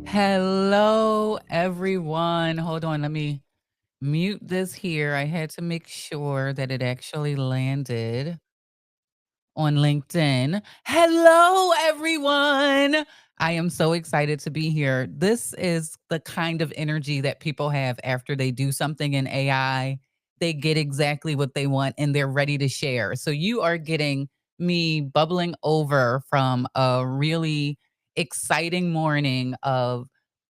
Hello, everyone. Hold on, let me mute this here. I had to make sure that it actually landed on LinkedIn. Hello, everyone. I am so excited to be here. This is the kind of energy that people have after they do something in AI. They get exactly what they want and they're ready to share. So, you are getting me bubbling over from a really exciting morning of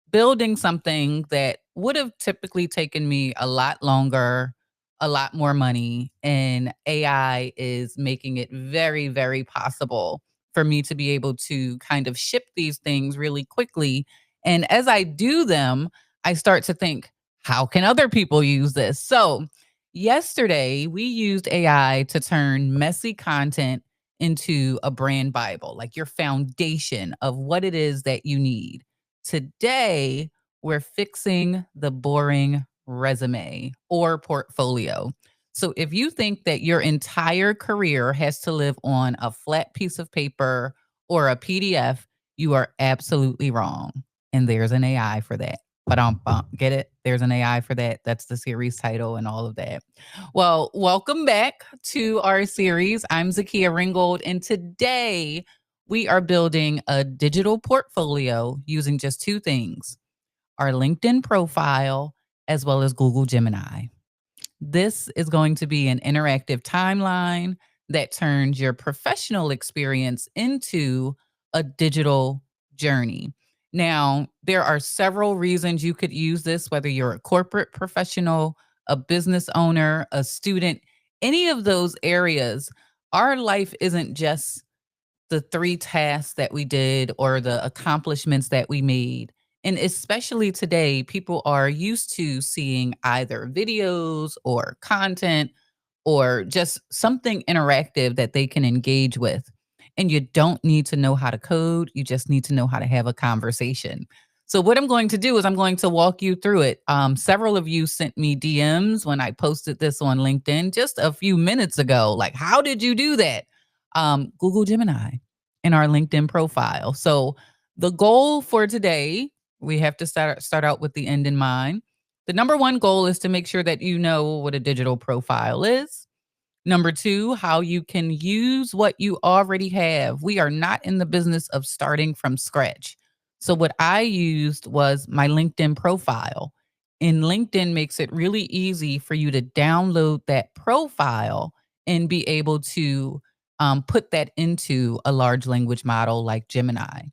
building something that would have typically taken me a lot longer, a lot more money, and AI is making it very, very possible for me to be able to kind of ship these things really quickly. And as I do them, I start to think, how can other people use this? So, yesterday we used AI to turn messy content into a brand Bible, like your foundation of what it is that you need. Today, we're fixing the boring resume or portfolio. So, if you think that your entire career has to live on a flat piece of paper or a PDF, you are absolutely wrong. And there's an AI for that. But get it? There's an AI for that. That's the series title and all of that. Well, welcome back to our series. I'm Zakia Ringgold, and today we are building a digital portfolio using just two things: our LinkedIn profile as well as Google Gemini. This is going to be an interactive timeline that turns your professional experience into a digital journey. Now, there are several reasons you could use this, whether you're a corporate professional, a business owner, a student, any of those areas. Our life isn't just the 3 tasks that we did or the accomplishments that we made. And especially today, people are used to seeing either videos or content or just something interactive that they can engage with. And you don't need to know how to code, you just need to know how to have a conversation. So, what I'm going to do is I'm going to walk you through it. Several of you sent me DMs when I posted this on LinkedIn just a few minutes ago. Like, how did you do that? Google Gemini in our LinkedIn profile. So, the goal for today, we have to start out with the end in mind. The number one goal is to make sure that you know what a digital profile is. Number two, how you can use what you already have. We are not in the business of starting from scratch. So, what I used was my LinkedIn profile. And LinkedIn makes it really easy for you to download that profile and be able to put that into a large language model like Gemini.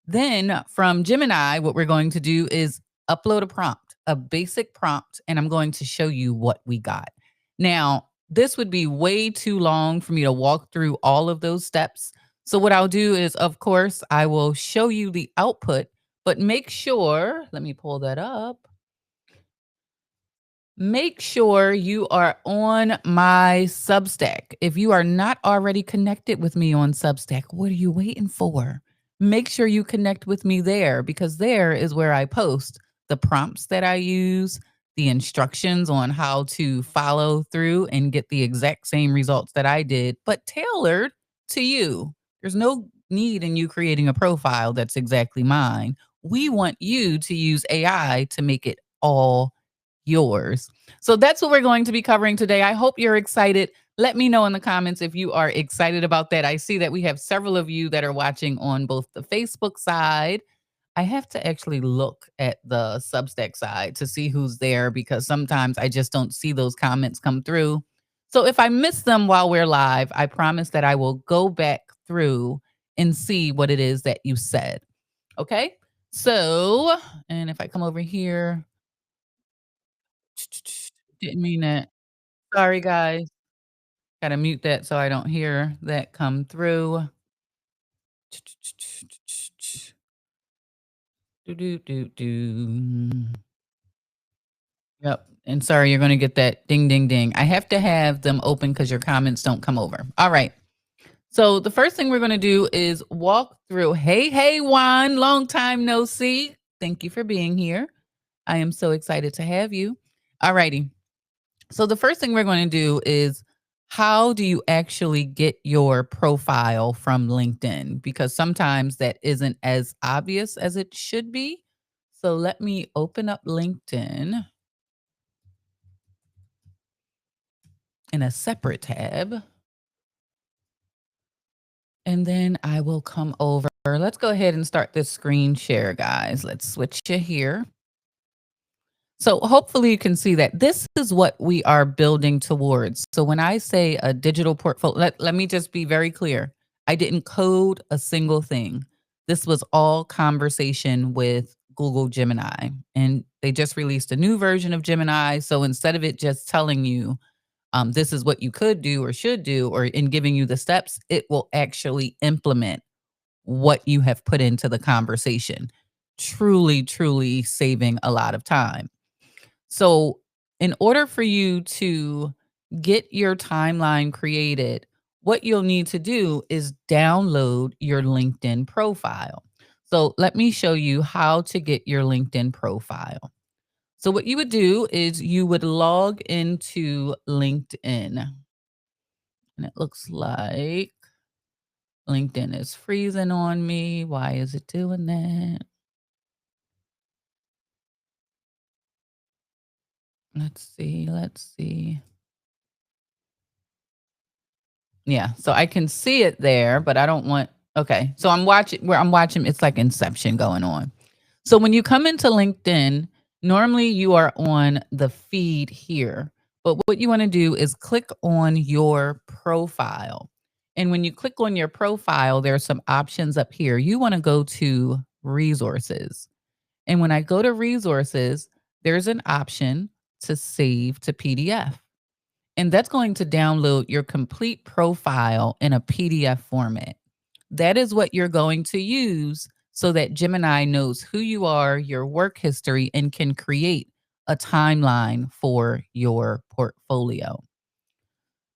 Then from Gemini, what we're going to do is upload a prompt, a basic prompt, and I'm going to show you what we got. Now, this would be way too long for me to walk through all of those steps. So, what I'll do is, of course, I will show you the output, but make sure, let me pull that up. Make sure you are on my Substack. If you are not already connected with me on Substack, what are you waiting for? Make sure you connect with me there because there is where I post the prompts that I use, the instructions on how to follow through and get the exact same results that I did, but tailored to you. There's no need in you creating a profile that's exactly mine. We want you to use AI to make it all yours. So that's what we're going to be covering today. I hope you're excited. Let me know in the comments if you are excited about that. I see that we have several of you that are watching on both the Facebook side I have to actually look at the Substack side to see who's there because sometimes I just don't see those comments come through. So if I miss them while we're live, I promise that I will go back through and see what it is that you said. Okay? So, and if I come over here, didn't mean that. Sorry, guys. Gotta mute that so I don't hear that come through. Do, do, do, do. Yep, and sorry, you're gonna get that ding, ding, ding. I have to have them open because your comments don't come over. All right. So the first thing we're gonna do is walk through. Hey, hey, Juan, long time no see. Thank you for being here. I am so excited to have you. All righty. So the first thing we're going to do is how do you actually get your profile from LinkedIn? Because sometimes that isn't as obvious as it should be. So let me open up LinkedIn in a separate tab. And then I will come over. Let's go ahead and start this screen share, guys. Let's switch to here. So hopefully you can see that this is what we are building towards. So when I say a digital portfolio, let me just be very clear. I didn't code a single thing. This was all conversation with Google Gemini. And they just released a new version of Gemini. So instead of it just telling you this is what you could do or should do, or in giving you the steps, it will actually implement what you have put into the conversation. Truly, truly saving a lot of time. So, in order for you to get your timeline created, what you'll need to do is download your LinkedIn profile. So, let me show you how to get your LinkedIn profile. So, what you would do is you would log into LinkedIn. And it looks like LinkedIn is freezing on me. Why is it doing that? Let's see. Let's see. Yeah, so I can see it there, but I don't want okay. So I'm watching it's like Inception going on. So when you come into LinkedIn, normally you are on the feed here. But what you want to do is click on your profile. And when you click on your profile, there are some options up here. You want to go to resources. And when I go to resources, there's an option to save to PDF. And that's going to download your complete profile in a PDF format. That is what you're going to use so that Gemini knows who you are, your work history, and can create a timeline for your portfolio.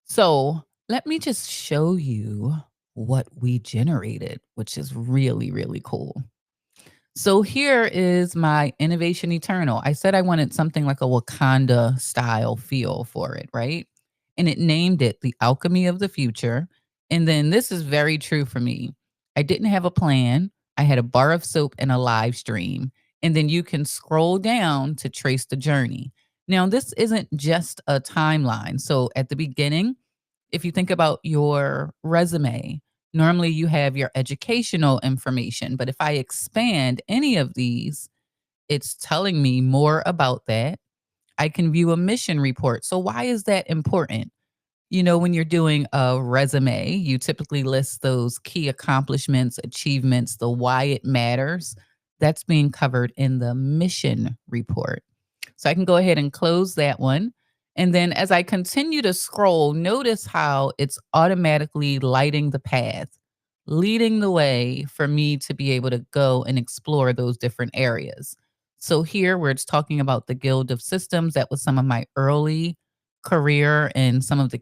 So let me just show you what we generated, which is really, really cool. So here is my Innovation Eternal. I said I wanted something like a Wakanda style feel for it, right? And it named it The Alchemy of the Future. And then this is very true for me. I didn't have a plan. I had a bar of soap and a live stream. And then you can scroll down to trace the journey. Now, this isn't just a timeline. So at the beginning, if you think about your resume, normally you have your educational information, but if I expand any of these, it's telling me more about that. I can view a mission report. So, why is that important? You know, when you're doing a resume, you typically list those key accomplishments, achievements, the why it matters. That's being covered in the mission report. So I can go ahead and close that one. And then as I continue to scroll, notice how it's automatically lighting the path, leading the way for me to be able to go and explore those different areas. So here, where it's talking about the Guild of Systems, that was some of my early career and some of the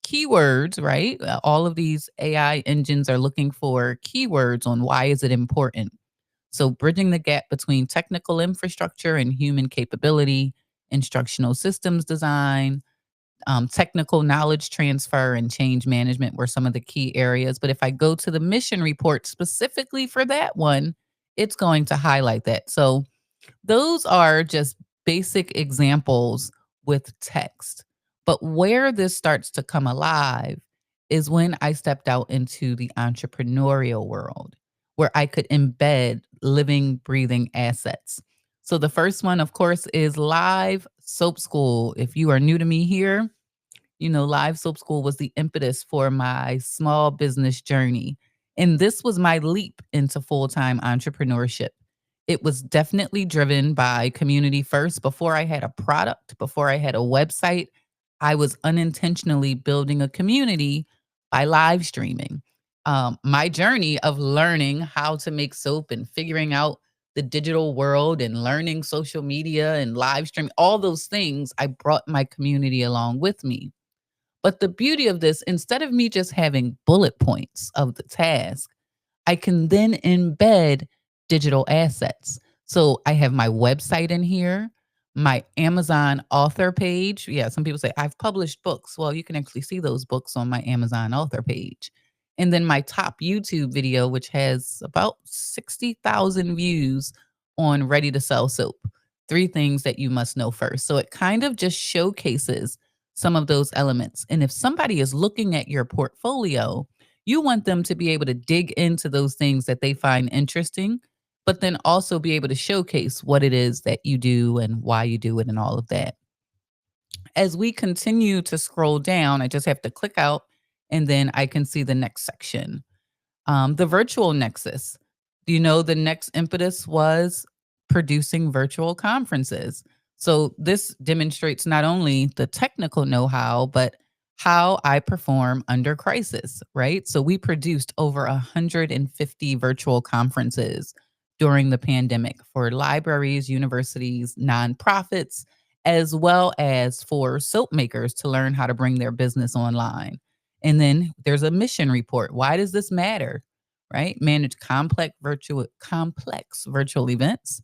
keywords, right? All of these AI engines are looking for keywords on why is it important. So bridging the gap between technical infrastructure and human capability, instructional systems design, technical knowledge transfer, and change management were some of the key areas. But if I go to the mission report specifically for that one, it's going to highlight that. So those are just basic examples with text. But where this starts to come alive is when I stepped out into the entrepreneurial world, where I could embed living, breathing assets. So the first one, of course, is Live Soap School. If you are new to me here, Live Soap School was the impetus for my small business journey. And this was my leap into full time entrepreneurship. It was definitely driven by community first. Before I had a product, before I had a website, I was unintentionally building a community by live streaming. My journey of learning how to make soap and figuring out the digital world and learning social media and live stream, all those things, I brought my community along with me. But the beauty of this, instead of me just having bullet points of the task, I can then embed digital assets. So I have my website in here, my Amazon author page. Yeah, some people say I've published books. Well, you can actually see those books on my Amazon author page. And then my top YouTube video, which has about 60,000 views on Ready to Sell Soap. Three things that you must know first. So it kind of just showcases some of those elements. And if somebody is looking at your portfolio, you want them to be able to dig into those things that they find interesting, but then also be able to showcase what it is that you do and why you do it and all of that. As we continue to scroll down, I just have to click out and then I can see the next section. The virtual nexus. Do you know the next impetus was producing virtual conferences? So this demonstrates not only the technical know-how, but how I perform under crisis, right? So we produced over 150 virtual conferences during the pandemic for libraries, universities, nonprofits, as well as for soap makers to learn how to bring their business online. And then there's a mission report. Why does this matter? Right? Manage complex virtual events.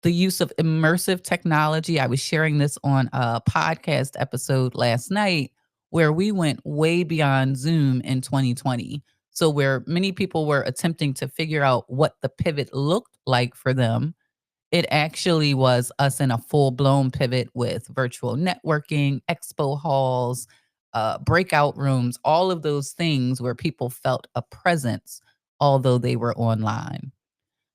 The use of immersive technology. I was sharing this on a podcast episode last night where we went way beyond Zoom in 2020. So where many people were attempting to figure out what the pivot looked like for them, it actually was us in a full blown pivot with virtual networking, expo halls, breakout rooms, all of those things where people felt a presence, although they were online.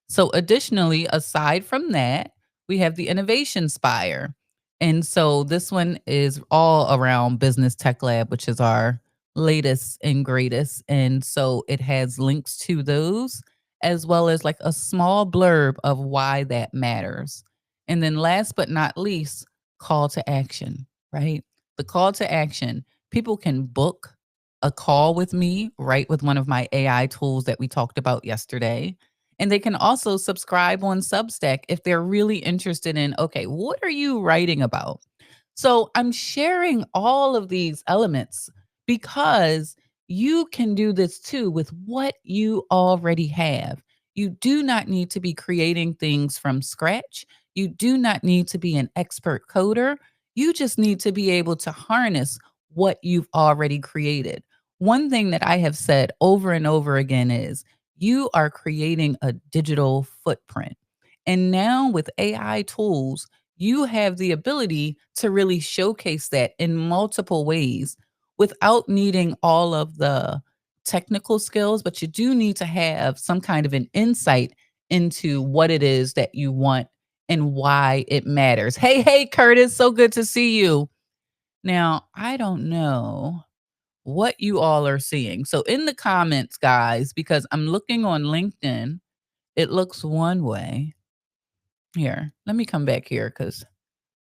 So, additionally, aside from that, we have the Innovation Spire. And so this one is all around Business Tech Lab, which is our latest and greatest. And so it has links to those as well as like a small blurb of why that matters. And then last but not least, call to action, right? The call to action, people can book a call with me, right? With one of my AI tools that we talked about yesterday, and they can also subscribe on Substack if they're really interested in, okay, what are you writing about? So I'm sharing all of these elements because you can do this too with what you already have. You do not need to be creating things from scratch. You do not need to be an expert coder. You just need to be able to harness what you've already created. One thing that I have said over and over again is you are creating a digital footprint. And now with AI tools, you have the ability to really showcase that in multiple ways without needing all of the technical skills, but you do need to have some kind of an insight into what it is that you want and why it matters. Hey, hey, Curtis, so good to see you. Now, I don't know what you all are seeing. So in the comments, guys, because I'm looking on LinkedIn, it looks one way. Here, let me come back here because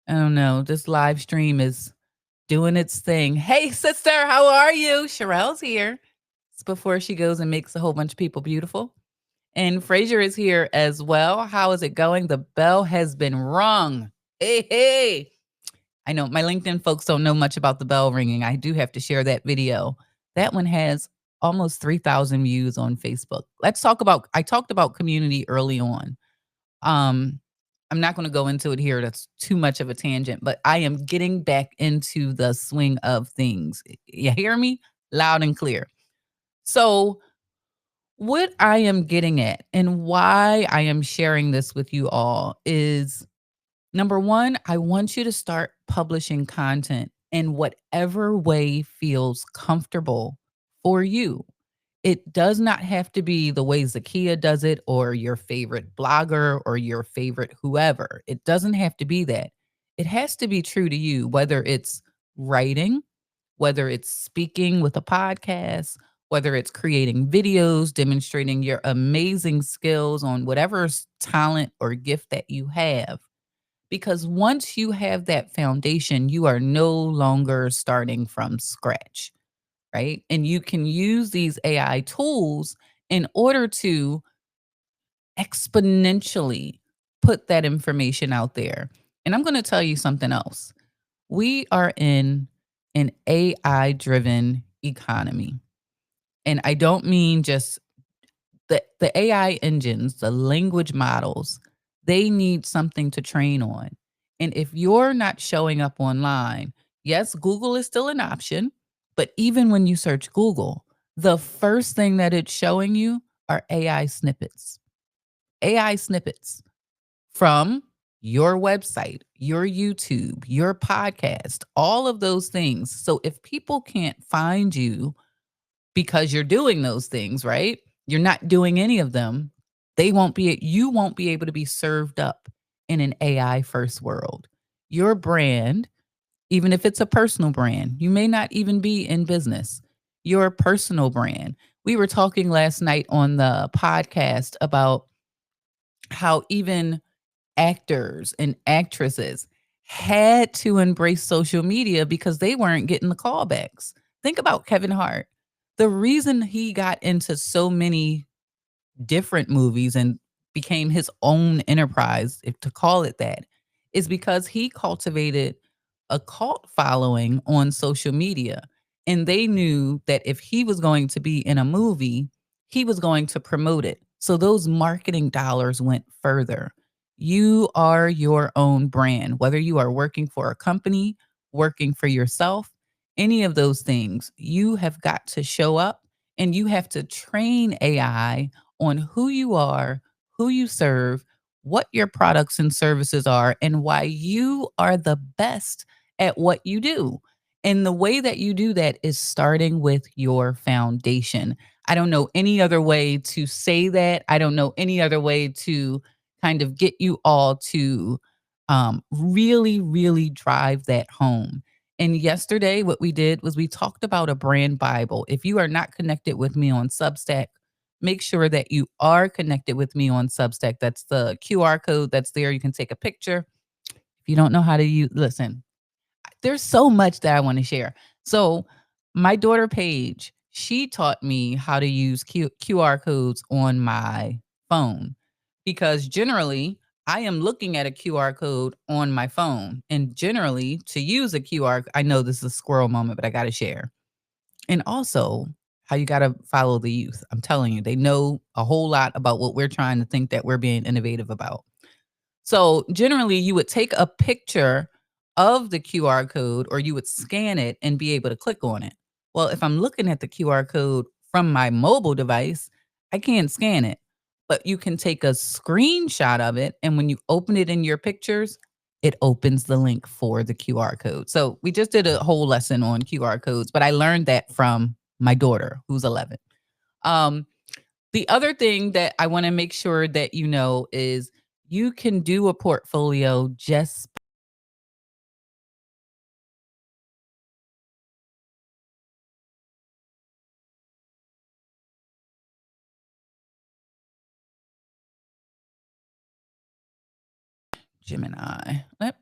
I don't know. This live stream is doing its thing. Hey, sister, how are you? Sherelle's here. It's before she goes and makes a whole bunch of people beautiful. And Fraser is here as well. How is it going? The bell has been rung. Hey, hey. I know my LinkedIn folks don't know much about the bell ringing. I do have to share that video. That one has almost 3,000 views on Facebook. I talked about community early on. Um, I'm not going to go into it here. That's too much of a tangent, but I am getting back into the swing of things. You hear me? Loud and clear. So, what I am getting at and why I am sharing this with you all is number one, I want you to start publishing content in whatever way feels comfortable for you. It does not have to be the way Zakia does it or your favorite blogger or your favorite whoever. It doesn't have to be that. It has to be true to you, whether it's writing, whether it's speaking with a podcast, whether it's creating videos, demonstrating your amazing skills on whatever talent or gift that you have. Because once you have that foundation, you are no longer starting from scratch, right? And you can use these AI tools in order to exponentially put that information out there. And I'm going to tell you something else. We are in an AI driven economy. And I don't mean just the AI engines, the language models, they need something to train on. And if you're not showing up online, yes, Google is still an option, but even when you search Google, the first thing that it's showing you are AI snippets. AI snippets from your website, your YouTube, your podcast, all of those things. So if people can't find you because you're doing those things, right? You're not doing any of them. You won't be able to be served up in an AI first world. Your brand, even if it's a personal brand, you may not even be in business. Your personal brand. We were talking last night on the podcast about how even actors and actresses had to embrace social media because they weren't getting the callbacks. Think about Kevin Hart. The reason he got into so many different movies and became his own enterprise, if to call it that, is because he cultivated a cult following on social media. And they knew that if he was going to be in a movie, he was going to promote it. So those marketing dollars went further. You are your own brand, whether you are working for a company, working for yourself, any of those things, you have got to show up and you have to train AI on who you are, who you serve, what your products and services are, and why you are the best at what you do. And the way that you do that is starting with your foundation. I don't know any other way to say that. I don't know any other way to kind of get you all to really, really drive that home. And yesterday, what we did was we talked about a brand Bible. If you are not connected with me on Substack, make sure that you are connected with me on Substack. That's the QR code that's there. You can take a picture. If you don't know how to use, listen, there's so much that I want to share. So, my daughter Paige, she taught me how to use QR codes on my phone because generally I am looking at a QR code on my phone. And generally, to use a QR, I know this is a squirrel moment, but I got to share. And also, how you gotta follow the youth. I'm telling you, they know a whole lot about what we're trying to think that we're being innovative about. So, generally, you would take a picture of the QR code or you would scan it and be able to click on it. Well, if I'm looking at the QR code from my mobile device, I can't scan it, but you can take a screenshot of it. And when you open it in your pictures, it opens the link for the QR code. So, we just did a whole lesson on QR codes, but I learned that from my daughter, who's 11. Um, the other thing that I wanna make sure that you know is you can do a portfolio just Gemini.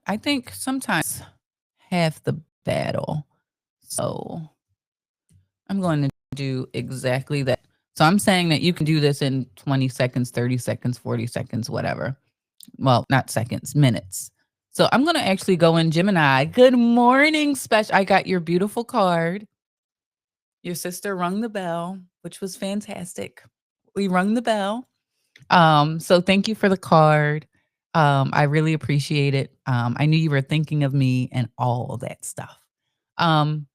I think sometimes half the battle. So, I'm going to do exactly that. So, I'm saying that you can do this in 20 seconds, 30 seconds, 40 seconds, whatever. Well, not seconds, minutes. So, I'm gonna actually go in Gemini. Good morning, special. I got your beautiful card. Your sister rung the bell, which was fantastic. We rung the bell. So thank you for the card. I really appreciate it. I knew you were thinking of me and all of that stuff. Um,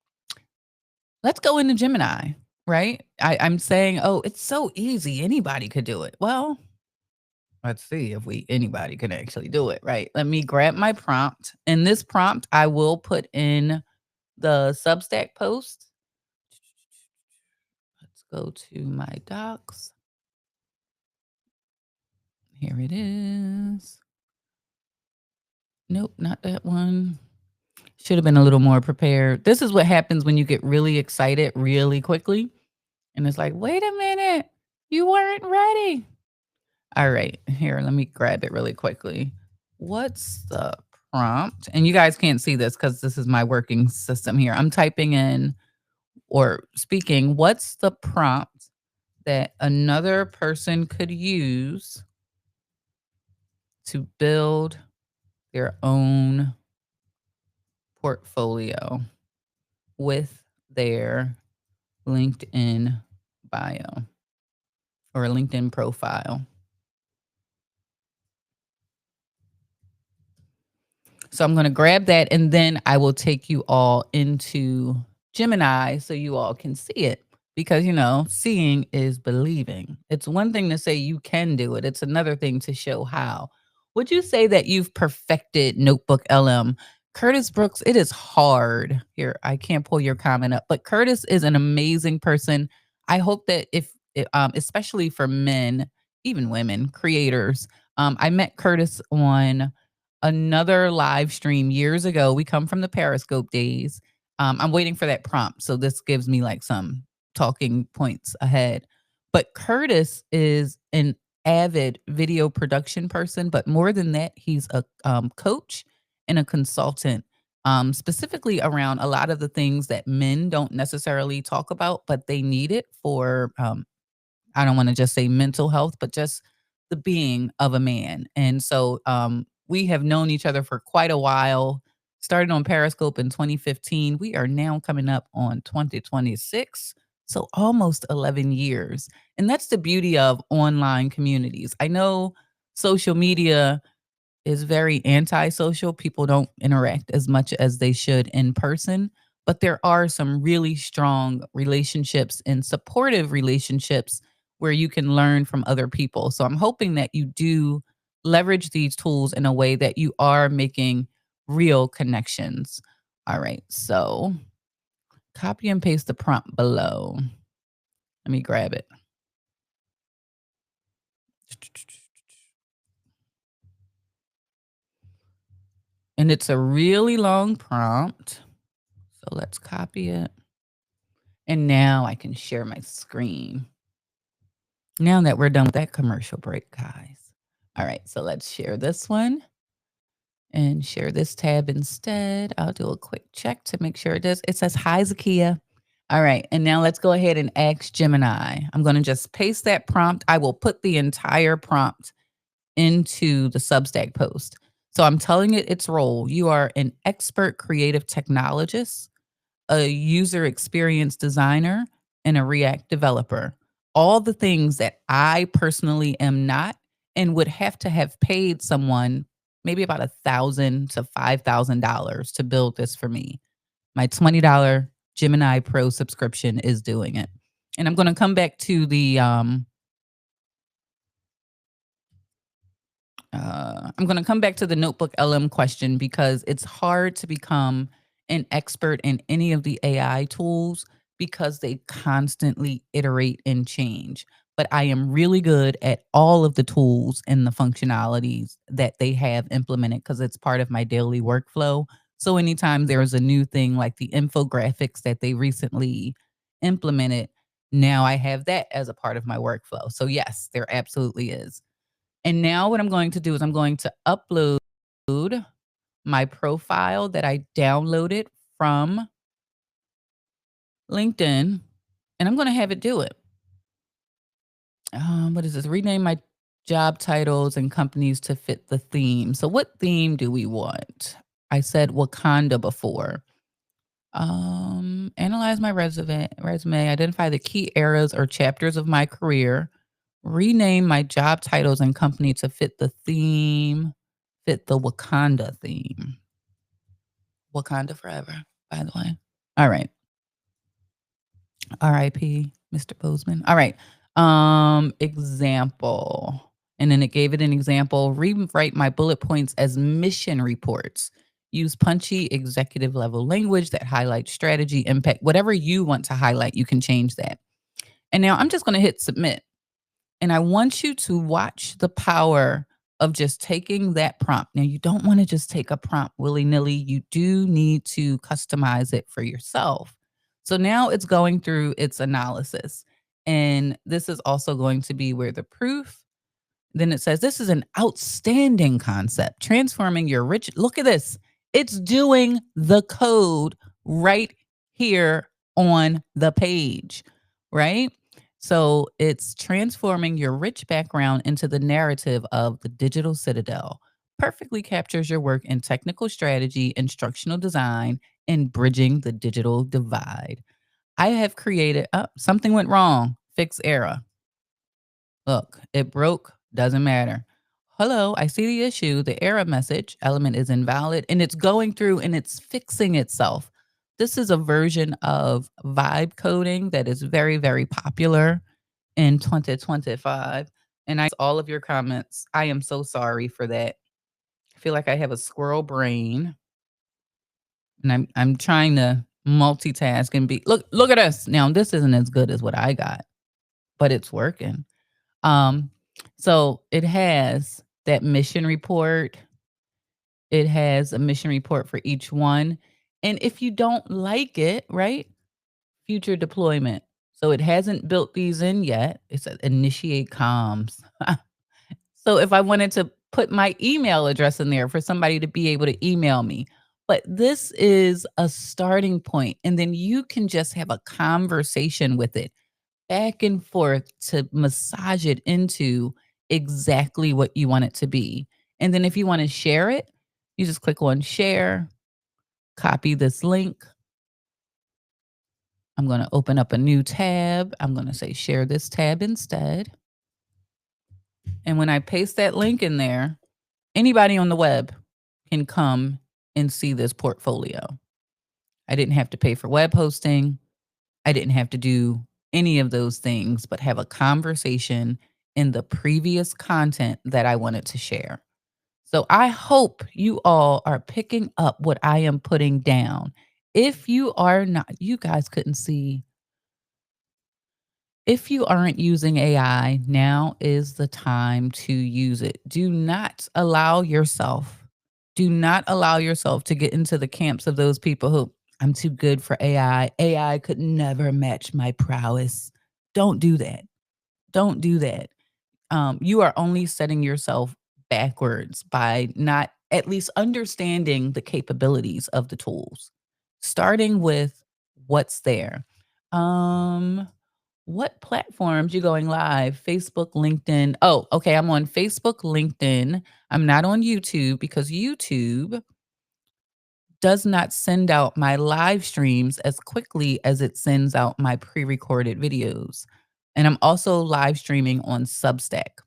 let's go into Gemini, right? I'm saying, oh, it's so easy. Anybody could do it. Well, let's see if we anybody can actually do it, right? Let me grab my prompt. In this prompt, I will put in the Substack post. Let's go to my docs. Here it is. Nope, not that one. Should have been a little more prepared. This is what happens when you get really excited really quickly. And it's like, wait a minute, you weren't ready. All right, here, let me grab it really quickly. What's the prompt? And you guys can't see this because this is my working system here. I'm typing in or speaking, what's the prompt that another person could use to build their own portfolio with their LinkedIn bio or a LinkedIn profile? So I'm going to grab that and then I will take you all into Gemini so you all can see it. Because, seeing is believing. It's one thing to say you can do it, it's another thing to show how. Would you say that you've perfected Notebook LM? Curtis Brooks, it is hard. Here, I can't pull your comment up, but Curtis is an amazing person. I hope that especially for men, even women, creators, I met Curtis on another live stream years ago. We come from the Periscope days. I'm waiting for that prompt. So this gives me like some talking points ahead. But Curtis is an avid video production person. But more than that, he's a coach and a consultant, specifically around a lot of the things that men don't necessarily talk about, but they need it for I don't want to just say mental health, but just the being of a man. And so we have known each other for quite a while. Started on Periscope in 2015. We are now coming up on 2026. So almost 11 years. And that's the beauty of online communities. I know social media is very antisocial. People don't interact as much as they should in person, but there are some really strong relationships and supportive relationships where you can learn from other people. So I'm hoping that you do leverage these tools in a way that you are making real connections. All right. So copy and paste the prompt below. Let me grab it. And it's a really long prompt. So let's copy it. And now I can share my screen. Now that we're done with that commercial break, guys. All right, so let's share this one and share this tab instead. I'll do a quick check to make sure it does. It says, hi, Zakia. All right, and now let's go ahead and ask Gemini. I'm going to just paste that prompt. I will put the entire prompt into the Substack post. So I'm telling it its role. You are an expert creative technologist, a user experience designer, and a React developer. All the things that I personally am not and would have to have paid someone maybe about $1,000 to $5,000 to build this for me. My $20 Gemini Pro subscription is doing it. And I'm going to come back to the Notebook LM question because it's hard to become an expert in any of the AI tools because they constantly iterate and change. But I am really good at all of the tools and the functionalities that they have implemented because it's part of my daily workflow. So anytime there's a new thing like the infographics that they recently implemented, now I have that as a part of my workflow. So yes, there absolutely is. And now what I'm going to do is I'm going to upload my profile that I downloaded from LinkedIn, and I'm going to have it do it. What is this? Rename my job titles and companies to fit the theme. So what theme do we want? I said Wakanda before. Analyze my resume, identify the key eras or chapters of my career, rename my job titles and company to fit the theme, fit the Wakanda theme. Wakanda forever, by the way. All right. RIP, Mr. Bozeman. All right. Example. And then it gave it an example. Rewrite my bullet points as mission reports. Use punchy executive level language that highlights strategy, impact, whatever you want to highlight, you can change that. And now I'm just going to hit submit. And I want you to watch the power of just taking that prompt. Now, you don't want to just take a prompt willy nilly. You do need to customize it for yourself. So now it's going through its analysis. And this is also going to be where the proof, then it says, this is an outstanding concept, transforming your rich. Look at this. It's doing the code right here on the page, right? So it's transforming your rich background into the narrative of the digital citadel. Perfectly captures your work in technical strategy, instructional design, and bridging the digital divide. I have created, something went wrong. Fix error. Look, it broke, doesn't matter. Hello, I see the issue. The error message element is invalid and it's going through and it's fixing itself. This is a version of vibe coding that is very, very popular in 2025. And I all of your comments. I am so sorry for that. I feel like I have a squirrel brain and I'm trying to multitask and be look at us. Now this isn't as good as what I got, but it's working. Um, so it has that mission report. It has a mission report for each one. And if you don't like it, right? Future deployment. So it hasn't built these in yet. It's a initiate comms. So if I wanted to put my email address in there for somebody to be able to email me, but this is a starting point, and then you can just have a conversation with it back and forth to massage it into exactly what you want it to be. And then if you want to share it, you just click on share, copy this link. I'm going to open up a new tab. I'm going to say share this tab instead. And when I paste that link in there, anybody on the web can come and see this portfolio. I didn't have to pay for web hosting. I didn't have to do any of those things, but have a conversation in the previous content that I wanted to share. So I hope you all are picking up what I am putting down. If you are not, you guys couldn't see. If you aren't using AI, now is the time to use it. Do not allow yourself to get into the camps of those people who, I'm too good for AI. AI could never match my prowess. Don't do that. Don't do that. You are only setting yourself backwards by not at least understanding the capabilities of the tools, starting with what's there. Um, what platforms you going live? Facebook, LinkedIn. Oh, okay. I'm on Facebook, LinkedIn. I'm not on YouTube because YouTube does not send out my live streams as quickly as it sends out my pre-recorded videos. And I'm also live streaming on Substack.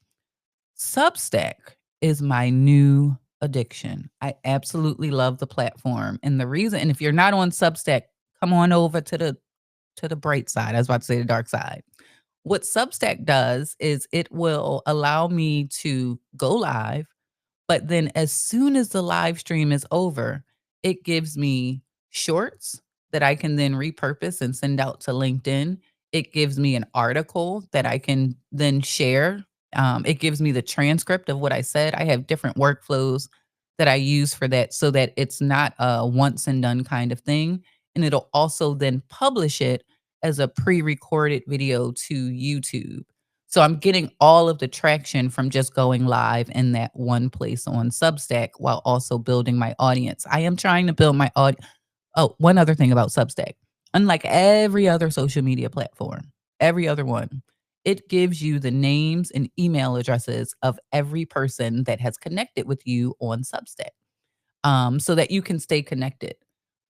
Substack is my new addiction. I absolutely love the platform. And the reason, and if you're not on Substack, come on over to the bright side. I was about to say the dark side. What Substack does is it will allow me to go live, but then as soon as the live stream is over, it gives me shorts that I can then repurpose and send out to LinkedIn. It gives me an article that I can then share. It gives me the transcript of what I said. I have different workflows that I use for that so that it's not a once and done kind of thing. And it'll also then publish it as a pre recorded video to YouTube. So I'm getting all of the traction from just going live in that one place on Substack while also building my audience. I am trying to build my audience. Oh, one other thing about Substack. Unlike every other social media platform, every other one, it gives you the names and email addresses of every person that has connected with you on Substack, so that you can stay connected,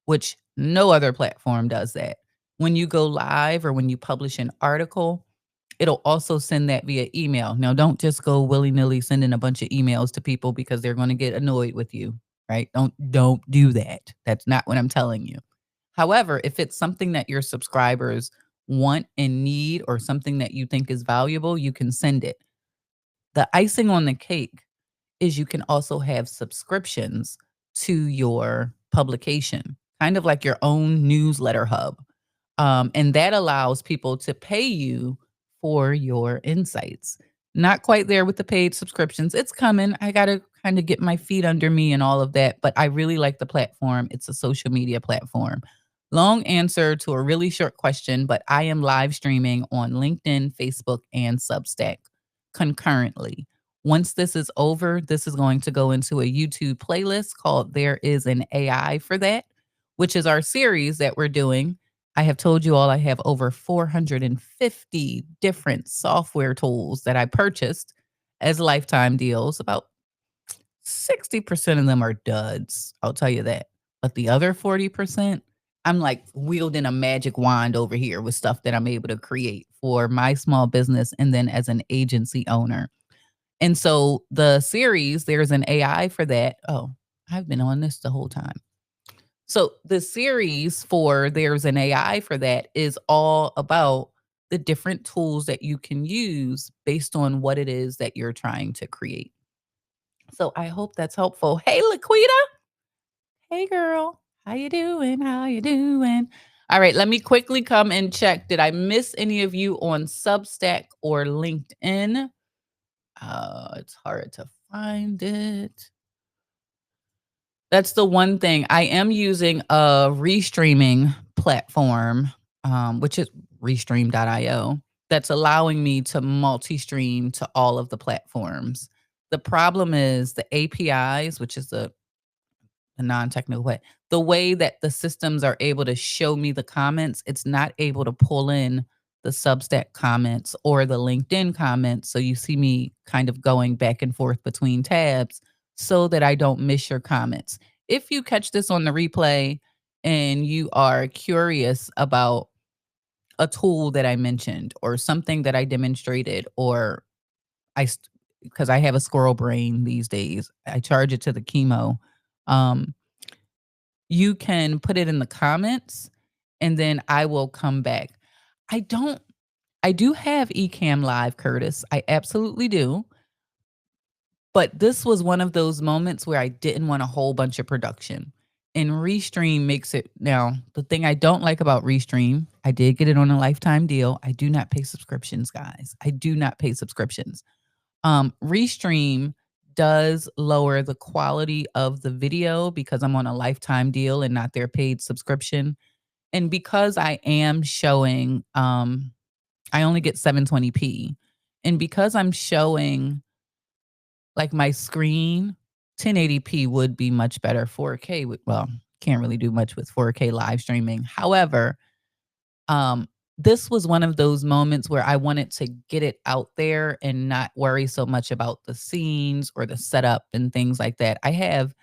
which no other platform does that. When you go live or when you publish an article, it'll also send that via email. Now, don't just go willy-nilly sending a bunch of emails to people because they're going to get annoyed with you, right? Don't do that. That's not what I'm telling you. However, if it's something that your subscribers want and need or something that you think is valuable, you can send it. The icing on the cake is you can also have subscriptions to your publication, kind of like your own newsletter hub. And that allows people to pay you for your insights. Not quite there with the paid subscriptions. It's coming. I got to kind of get my feet under me and all of that, but I really like the platform. It's a social media platform. Long answer to a really short question, but I am live streaming on LinkedIn, Facebook, and Substack concurrently. Once this is over, this is going to go into a YouTube playlist called There Is an AI for That, which is our series that we're doing. I have told you all I have over 450 different software tools that I purchased as lifetime deals. About 60% of them are duds. I'll tell you that. But the other 40%, I'm like wielding a magic wand over here with stuff that I'm able to create for my small business and then as an agency owner. And so the series, there's an AI for that. Oh, I've been on this the whole time. So the series for There's an AI for That is all about the different tools that you can use based on what it is that you're trying to create. So I hope that's helpful. Hey, Laquita. Hey, girl. How you doing? How you doing? All right, let me quickly come and check. Did I miss any of you on Substack or LinkedIn? It's hard to find it. That's the one thing. I am using a restreaming platform, which is restream.io, that's allowing me to multi-stream to all of the platforms. The problem is the APIs, which is the non-technical way, the way that the systems are able to show me the comments, it's not able to pull in the Substack comments or the LinkedIn comments. So you see me kind of going back and forth between tabs so that I don't miss your comments. If you catch this on the replay and you are curious about a tool that I mentioned or something that I demonstrated, or because I have a squirrel brain these days, I charge it to the chemo. Um, you can put it in the comments and then I will come back. I don't I do have Ecamm Live, Curtis. I absolutely do. But this was one of those moments where I didn't want a whole bunch of production. And Restream makes it now. The thing I don't like about Restream, I did get it on a lifetime deal. I do not pay subscriptions, guys. I do not pay subscriptions. Restream does lower the quality of the video because I'm on a lifetime deal and not their paid subscription. And because I am showing, I only get 720p. And because I'm showing like my screen, 1080p would be much better. 4K well, can't really do much with 4K live streaming. However, um, this was one of those moments where I wanted to get it out there and not worry so much about the scenes or the setup and things like that. I have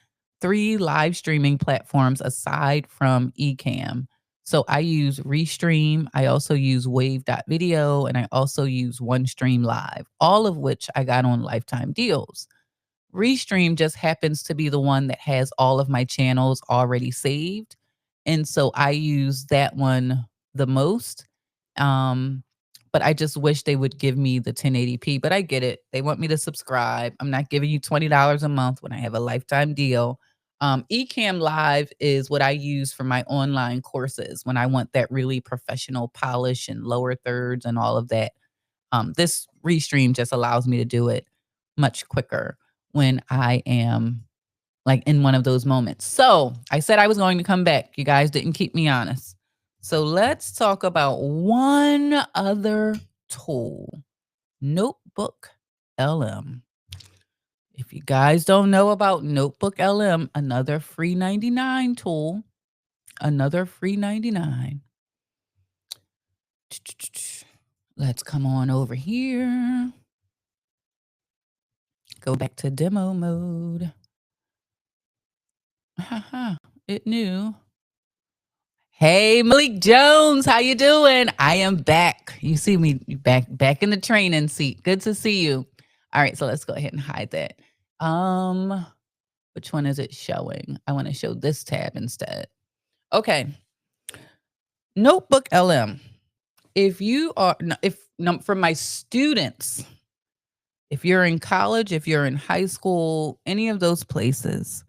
3 live streaming platforms aside from Ecamm. So I use Restream, I also use Wave.video, and I also use OneStream Live, all of which I got on lifetime deals. Restream just happens to be the one that has all of my channels already saved, and so I use that one the most. Um, but I just wish they would give me the 1080p, but I get it. They want me to subscribe. I'm not giving you $20 a month when I have a lifetime deal. Ecamm Live is what I use for my online courses when I want that really professional polish and lower thirds and all of that. This Restream just allows me to do it much quicker when I am like in one of those moments. So I said I was going to come back. You guys didn't keep me honest. So let's talk about one other tool, Notebook LM. If you guys don't know about Notebook LM, another free 99 tool, another free 99. Let's come on over here. Go back to demo mode. Haha, it knew. Hey, Malik Jones, how you doing? I am back. You see me back in the training seat. Good to see you. All right, so let's go ahead and hide that. Which one is it showing? I want to show this tab instead. Okay. Notebook LM. If you are for my students, if you're in college, if you're in high school, any of those places,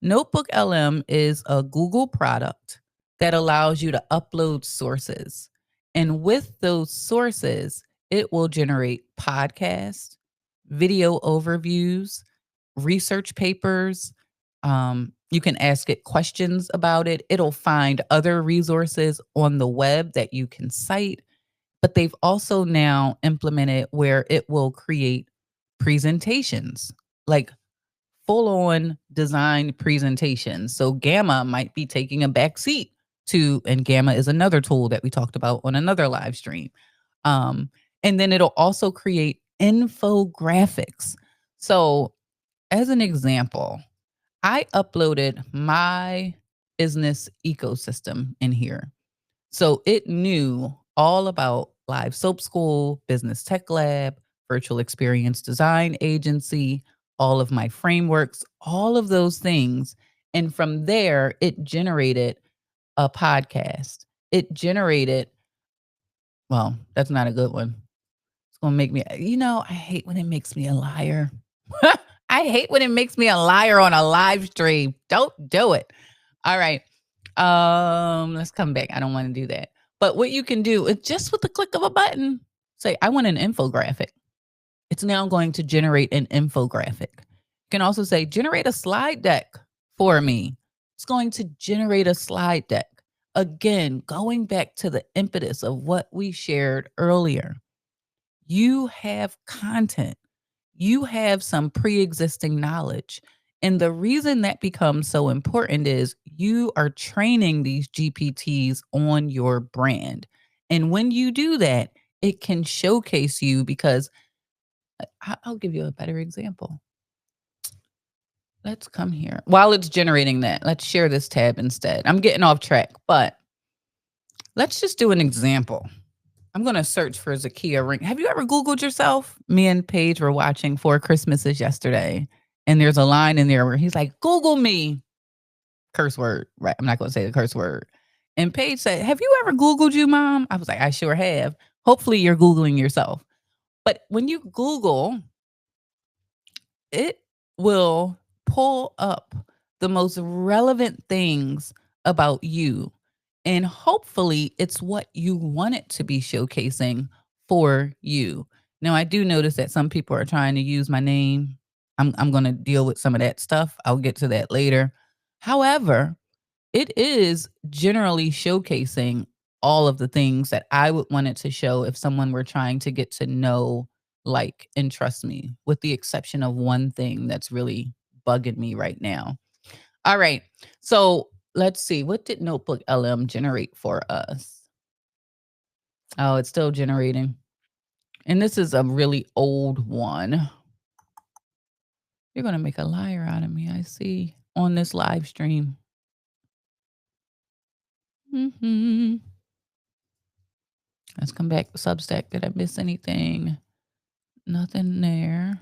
Notebook LM is a Google product that allows you to upload sources. And with those sources, it will generate podcasts, video overviews, research papers. You can ask it questions about it. It'll find other resources on the web that you can cite. But they've also now implemented where it will create presentations, like full on design presentations. So Gamma might be taking a back seat to, and Gamma is another tool that we talked about on another live stream. Um, and then it'll also create infographics. So, as an example, I uploaded my business ecosystem in here. So it knew all about Live Soap School, Business Tech Lab, Virtual Experience Design Agency, all of my frameworks, all of those things. And from there, it generated a podcast. It generated, well, that's not a good one. It's going to make me, I hate when it makes me a liar. I hate when it makes me a liar on a live stream. Don't do it. All right. Let's come back. I don't want to do that. But what you can do is just with the click of a button, say, I want an infographic. It's now going to generate an infographic. You can also say, generate a slide deck for me. It's going to generate a slide deck. Again, going back to the impetus of what we shared earlier, you have content, you have some pre existing knowledge. And the reason that becomes so important is you are training these GPTs on your brand. And when you do that, it can showcase you because I'll give you a better example. Let's come here. While it's generating that, let's share this tab instead. I'm getting off track, but let's just do an example. I'm going to search for Zakia Ring. Have you ever Googled yourself? Me and Paige were watching Four Christmases yesterday, and there's a line in there where he's like, Google me. Curse word, right? I'm not going to say the curse word. And Paige said, have you ever Googled you, Mom? I was like, I sure have. Hopefully you're Googling yourself. But when you Google, it will pull up the most relevant things about you. And hopefully it's what you want it to be showcasing for you. Now, I do notice that some people are trying to use my name. I'm going to deal with some of that stuff. I'll get to that later. However, it is generally showcasing all of the things that I would want it to show if someone were trying to get to know, like, and trust me, with the exception of one thing that's really bugging me right now. All right. So let's see. What did Notebook LM generate for us? Oh, it's still generating. And this is a really old one. You're going to make a liar out of me, I see, on this live stream. Let's come back to Substack. Did I miss anything? Nothing there.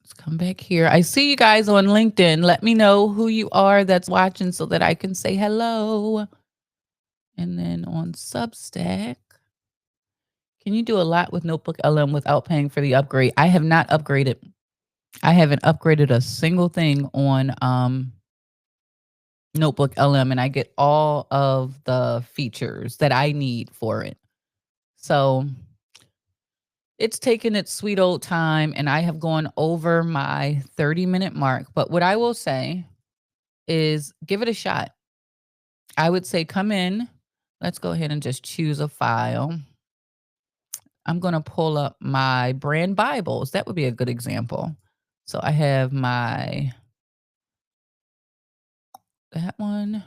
Let's come back here. I see you guys on LinkedIn. Let me know who you are that's watching so that I can say hello. And then on Substack, can you do a lot with Notebook LM without paying for the upgrade? I have not upgraded. I haven't upgraded a single thing on Notebook LM, and I get all of the features that I need for it. So it's taken its sweet old time, and I have gone over my 30-minute mark. But what I will say is give it a shot. I would say come in. Let's go ahead and just choose a file. I'm going to pull up my brand Bibles. That would be a good example. So I have that one.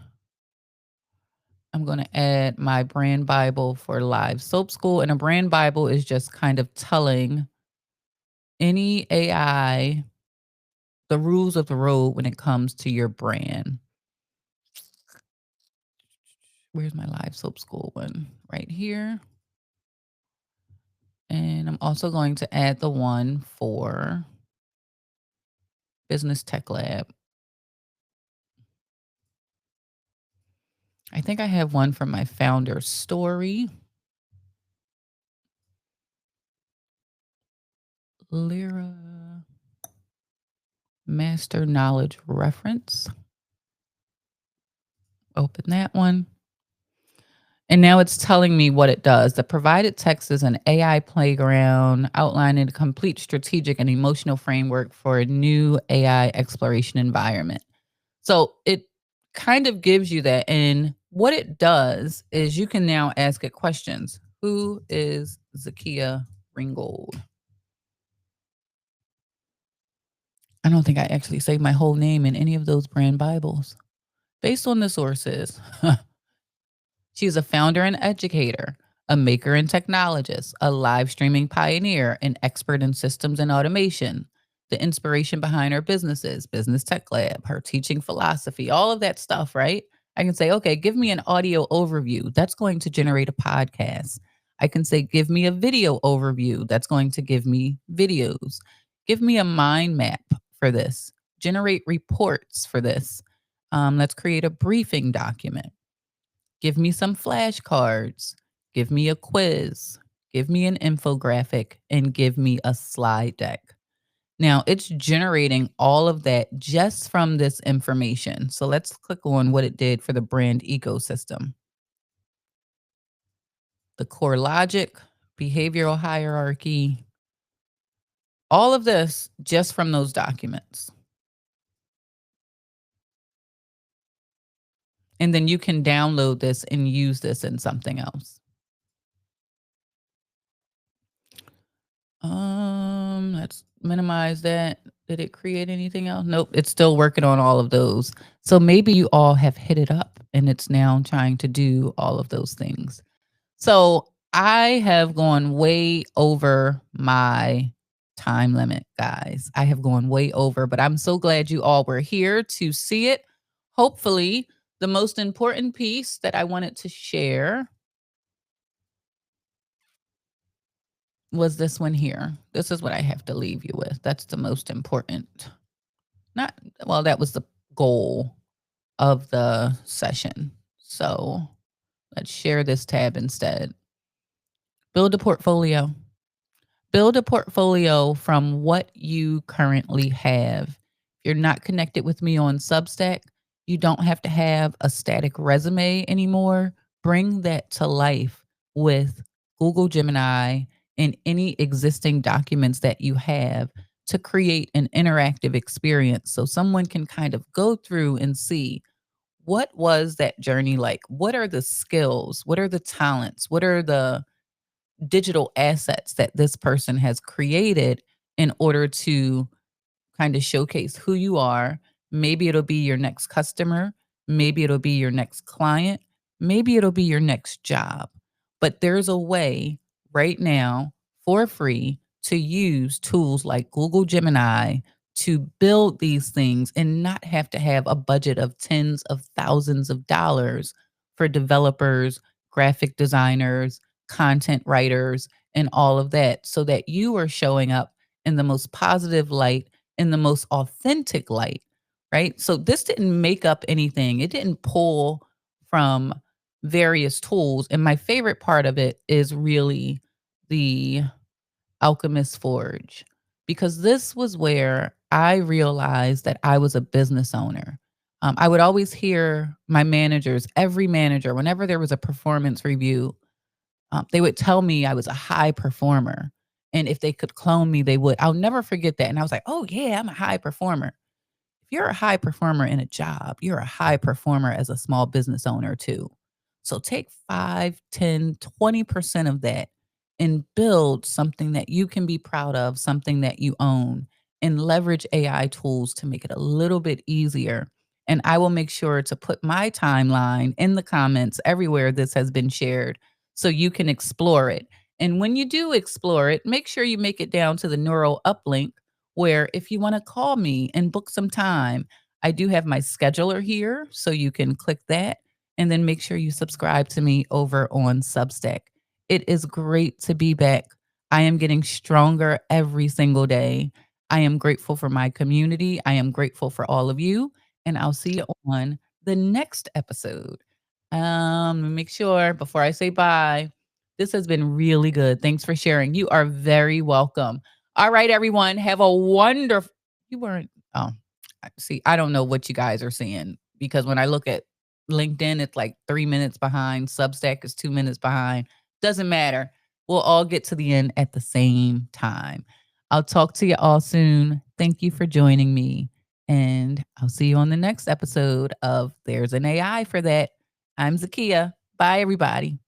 I'm going to add my brand Bible for Live Soap School. And a brand Bible is just kind of telling any AI the rules of the road when it comes to your brand. Where's my Live Soap School one? Right here. And I'm also going to add the one for Business Tech Lab. I think I have one from my founder story. Lyra Master Knowledge Reference. Open that one. And now it's telling me what it does. The provided text is an AI playground outlining a complete strategic and emotional framework for a new AI exploration environment. So it kind of gives you that. And what it does is you can now ask it questions. Who is Zakia Ringgold? I don't think I actually saved my whole name in any of those brand Bibles. Based on the sources, she's a founder and educator, a maker and technologist, a live streaming pioneer, an expert in systems and automation. The inspiration behind her businesses, Business Tech Lab, her teaching philosophy, all of that stuff, right? I can say, okay, give me an audio overview. That's going to generate a podcast. I can say, give me a video overview. That's going to give me videos. Give me a mind map for this. Generate reports for this. Let's create a briefing document. Give me some flashcards, give me a quiz, give me an infographic, and give me a slide deck. Now it's generating all of that just from this information. So let's click on what it did for the brand ecosystem. The core logic, behavioral hierarchy, all of this just from those documents. And then you can download this and use this in something else. Let's minimize that. Did it create anything else? Nope, it's still working on all of those. So maybe you all have hit it up and it's now trying to do all of those things. So I have gone way over my time limit, guys. I have gone way over, but I'm so glad you all were here to see it. Hopefully, the most important piece that I wanted to share was this one here. This is what I have to leave you with. That's the most important. Not well, that was the goal of the session. So let's share this tab instead. Build a portfolio. Build a portfolio from what you currently have. If you're not connected with me on Substack, you don't have to have a static resume anymore. Bring that to life with Google Gemini and any existing documents that you have to create an interactive experience so someone can kind of go through and see what was that journey like? What are the skills? What are the talents? What are the digital assets that this person has created in order to kind of showcase who you are. Maybe it'll be your next customer. Maybe it'll be your next client. Maybe it'll be your next job. But there's a way right now for free to use tools like Google Gemini to build these things and not have to have a budget of tens of thousands of dollars for developers, graphic designers, content writers, and all of that, so that you are showing up in the most positive light, in the most authentic light, right? So this didn't make up anything. It didn't pull from various tools. And my favorite part of it is really the Alchemist Forge, because this was where I realized that I was a business owner. I would always hear my managers, every manager, whenever there was a performance review, they would tell me I was a high performer. And if they could clone me, they would. I'll never forget that. And I was like, oh, yeah, I'm a high performer. If you're a high performer in a job, you're a high performer as a small business owner too. So take 5, 10, 20% of that and build something that you can be proud of, something that you own, and leverage AI tools to make it a little bit easier. And I will make sure to put my timeline in the comments everywhere this has been shared so you can explore it. And when you do explore it, make sure you make it down to the neural uplink where if you want to call me and book some time, I do have my scheduler here. So you can click that and then make sure you subscribe to me over on Substack. It is great to be back. I am getting stronger every single day. I am grateful for my community. I am grateful for all of you. And I'll see you on the next episode. Make sure before I say bye, this has been really good. Thanks for sharing. You are very welcome. All right, everyone. Have a wonderful. You weren't. Oh, see, I don't know what you guys are seeing because when I look at LinkedIn, it's like 3 minutes behind. Substack is 2 minutes behind. Doesn't matter. We'll all get to the end at the same time. I'll talk to you all soon. Thank you for joining me. And I'll see you on the next episode of There's an AI for That. I'm Zakia. Bye, everybody.